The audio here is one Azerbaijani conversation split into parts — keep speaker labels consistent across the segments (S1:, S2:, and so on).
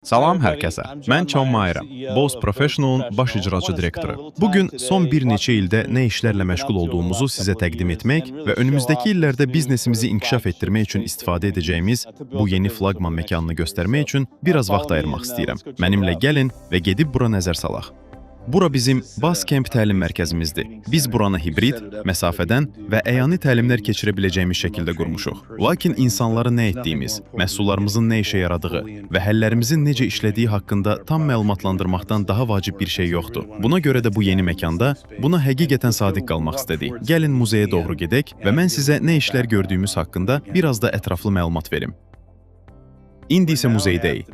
S1: Salam hər kəsə. Mən John Mayer, Bose Professional'ın baş icraçı direktoru. Bugün son bir neçə ildə nə işlərlə məşğul olduğumuzu sizə təqdim etmək və önümüzdəki illərdə biznesimizi inkişaf etdirmək üçün istifadə edəcəyimiz bu yeni flaqman məkanını göstərmək üçün biraz vaxt ayırmaq istəyirəm. Mənimlə gəlin və gedib bura nəzər salaq. Bura bizim Basecamp təlim mərkəzimizdir. Biz buranı hibrid, məsafədən və əyani təlimlər keçirə biləcəyimiz şəkildə qurmuşuq. Lakin insanları nə etdiyimiz, məhsullarımızın nə işə yaradığı və həllərimizin necə işlədiyi haqqında tam məlumatlandırmaqdan daha vacib bir şey yoxdur. Buna görə də bu yeni məkanda buna həqiqətən sadiq qalmaq istədik. Gəlin muzeyə doğru gedək və mən sizə nə işlər gördüyümüz haqqında biraz da ətraflı məlumat verim. İndi isə muzeydəyik.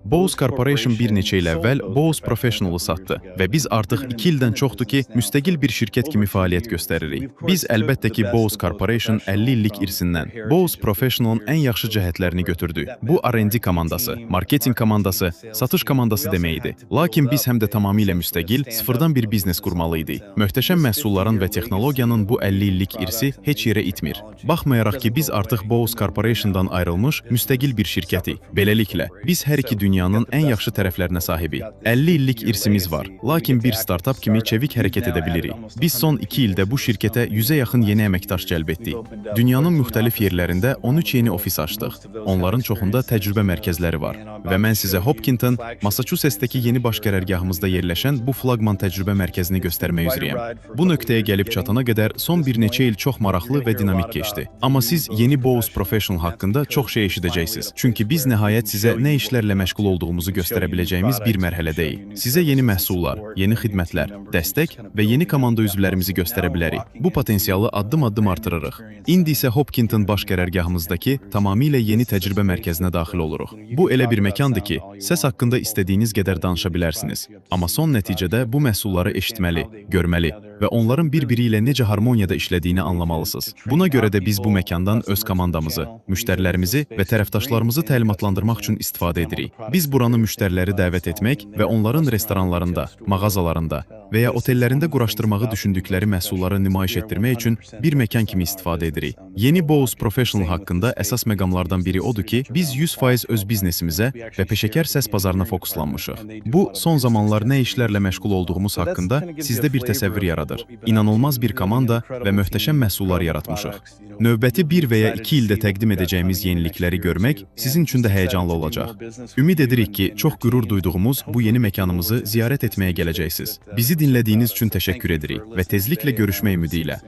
S1: Bose Corporation bir neçə il əvvəl Bose Professional'ı satdı və biz artıq 2 ildən çoxdur ki, müstəqil bir şirkət kimi fəaliyyət göstəririk. Biz əlbəttə ki, Bose Corporation 50 illik irsindən Bose Professional'ın ən yaxşı cəhətlərini götürdük. Bu R&D komandası, marketinq komandası, satış komandası deməkdir. Lakin biz həm də tamamilə müstəqil, sıfırdan bir biznes qurmalıydik. Möhtəşəm məhsulların və texnologiyanın bu 50 illik irsi heç yerə itmir. Baxmayaraq ki, biz artıq Bose Corporation'dan ayrılmış müstəqil bir şirkətik. Beləliklə, biz hər iki dünyanın ən yaxşı tərəflərinə sahibik. 50 illik irsimiz var, lakin bir startap kimi çevik hərəkət edə bilirik. Biz son 2 ildə bu şirkətə 100-ə yaxın yeni əməkdaş cəlb etdik. Dünyanın müxtəlif yerlərində 13 yeni ofis açdıq. Onların çoxunda təcrübə mərkəzləri var. Və mən sizə Hopkinton, Massachusetts'təki yeni baş qərargahımızda yerləşən bu flaqman təcrübə mərkəzini göstərmək üzrəyəm. Bu nöqtəyə gəlib çatana qədər son bir neçə il çox maraqlı və dinamik keçdi. Amma siz yeni Bose Professional haqqında çox şey eşidəcəksiniz. Çünki biz nəhayət sizə nə işlərlə məşğul olduğumuzu göstərə biləcəyimiz bir mərhələdəyik. Sizə yeni məhsullar, yeni xidmətlər, dəstək və yeni komanda üzvlərimizi göstərə bilərik. Bu potensialı addım-addım artırırıq. İndi isə Hopkinton baş qərargahımızdakı tamamilə yeni təcrübə mərkəzinə daxil oluruq. Bu elə bir məkandır ki, səs haqqında istədiyiniz qədər danışa bilərsiniz. Amma son nəticədə bu məhsulları eşitməli, görməli və onların bir-biri ilə necə harmoniyada işlədiyini anlamalısınız. Buna görə də biz bu məkandan öz komandamızı, müştərilərimizi və tərəfdaşlarımızı təlimatlandırmaq üçün istifadə edirik. Biz buranı müştəriləri dəvət etmək və onların restoranlarında, mağazalarında və ya otellərində quraşdırmağı düşündükləri məhsulları nümayiş etdirmək üçün bir məkan kimi istifadə edirik. Yeni Bose Professional haqqında əsas məqamlardan biri odur ki, biz 100% öz biznesimizə və peşəkar səs bazarına fokuslanmışıq. Bu, son zamanlar nə işlərlə məşğul olduğumuz haqqında sizdə bir təsəvvür yaradır. İnanılmaz bir komanda və möhtəşəm məhsullar yaratmışıq. Növbəti 1 və ya 2 ildə təqdim edəcəyimiz yenilikləri görmək sizin üçün də həyəcanlı olacaq. Ümid edirik ki, çox qürur duyduğumuz bu yeni məkanımızı ziyarət etməyə gələcəksiniz. Bizi dinlədiyiniz üçün təşəkkür edirik və tezliklə görüşmək ümidi ilə.